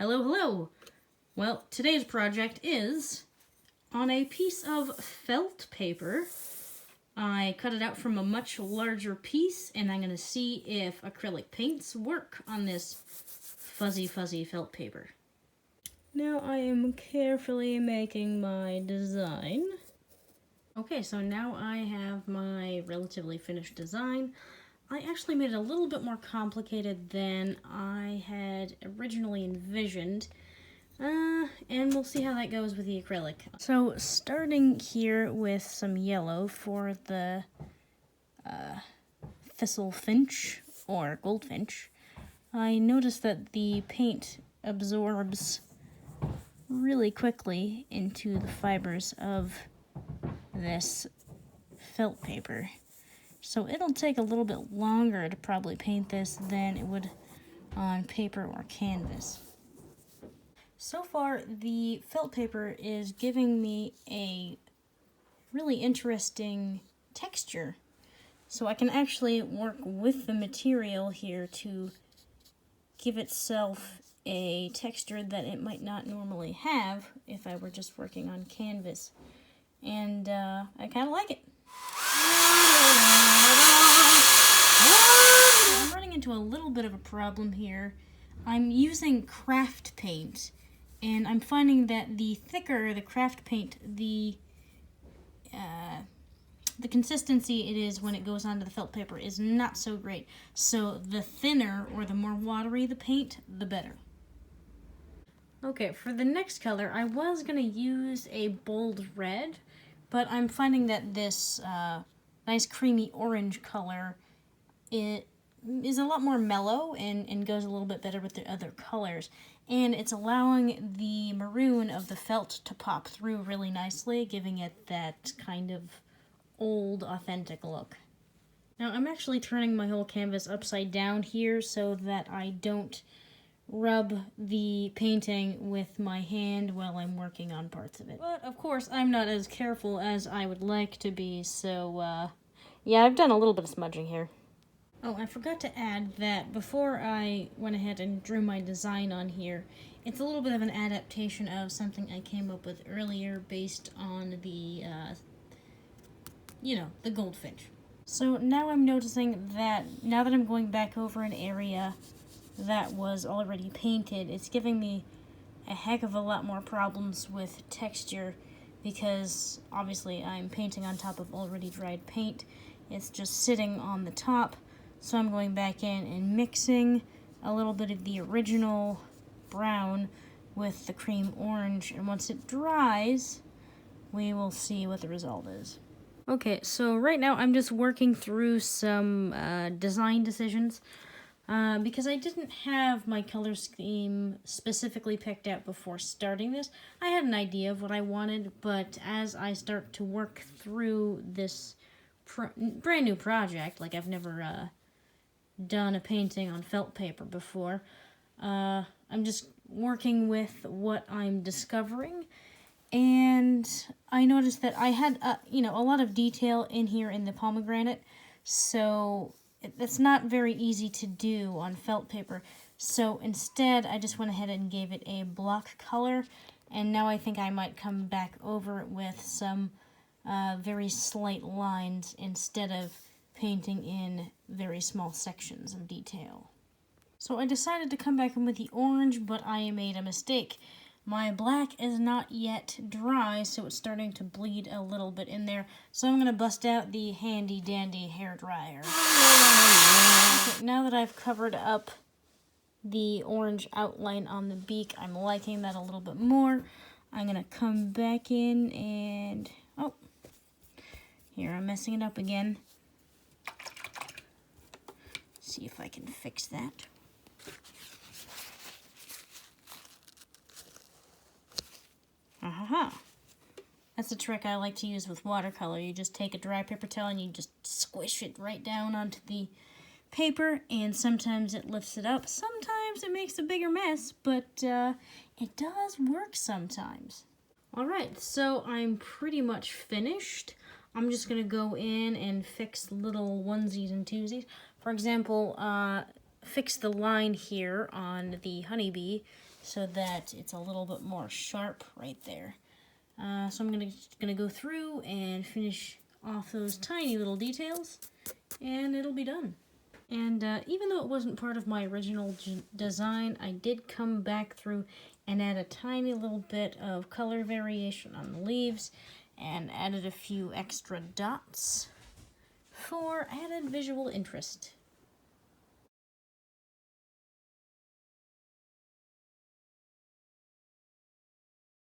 Hello, hello! Well, today's project is on a piece of felt paper. I cut it out from a much larger piece, and I'm going to see if acrylic paints work on this fuzzy felt paper. Now I am carefully making my design. Okay, so now I have my relatively finished design. I actually made it a little bit more complicated than I had originally envisioned. And we'll see how that goes with the acrylic. So starting here with some yellow for the thistle finch or goldfinch, I noticed that the paint absorbs really quickly into the fibers of this felt paper. So it'll take a little bit longer to probably paint this than it would on paper or canvas. So far, the felt paper is giving me a really interesting texture. So I can actually work with the material here to give itself a texture that it might not normally have if I were just working on canvas. And I kind of like it. I'm running into a little bit of a problem here. I'm using craft paint, and I'm finding that the thicker the craft paint, the consistency it is when it goes onto the felt paper is not so great. So the thinner or the more watery the paint, the better. Okay, for the next color, I was going to use a bold red, but I'm finding that this nice creamy orange color it is a lot more mellow and goes a little bit better with the other colors. And it's allowing the maroon of the felt to pop through really nicely, giving it that kind of old, authentic look. Now, I'm actually turning my whole canvas upside down here so that I don't rub the painting with my hand while I'm working on parts of it. But, of course, I'm not as careful as I would like to be, so, yeah, I've done a little bit of smudging here. Oh, I forgot to add that before I went ahead and drew my design on here, it's a little bit of an adaptation of something I came up with earlier based on the, the goldfinch. So now I'm noticing that now that I'm going back over an area that was already painted, it's giving me a heck of a lot more problems with texture because obviously I'm painting on top of already dried paint. It's just sitting on the top. So I'm going back in and mixing a little bit of the original brown with the cream orange, and once it dries, we will see what the result is. Okay, so right now I'm just working through some design decisions because I didn't have my color scheme specifically picked out before starting this. I had an idea of what I wanted, but as I start to work through this brand new project, like I've never done a painting on felt paper before. I'm just working with what I'm discovering, and I noticed that I had a lot of detail in here in the pomegranate, so that's not very easy to do on felt paper. So instead, I just went ahead and gave it a block color, and now I think I might come back over it with some very slight lines instead of painting in very small sections of detail. So I decided to come back in with the orange, but I made a mistake. My black is not yet dry, so it's starting to bleed a little bit in there. So I'm going to bust out the handy dandy hairdryer. Okay, now that I've covered up the orange outline on the beak, I'm liking that a little bit more. I'm going to come back in and, oh, here I'm messing it up again. See if I can fix that. Aha! That's a trick I like to use with watercolor. You just take a dry paper towel and you just squish it right down onto the paper, and sometimes it lifts it up. Sometimes it makes a bigger mess, but it does work sometimes. Alright, so I'm pretty much finished. I'm just going to go in and fix little onesies and twosies. For example, fix the line here on the honeybee so that it's a little bit more sharp right there. So I'm gonna go through and finish off those tiny little details, and it'll be done. And even though it wasn't part of my original design, I did come back through and add a tiny little bit of color variation on the leaves and added a few extra dots for added visual interest.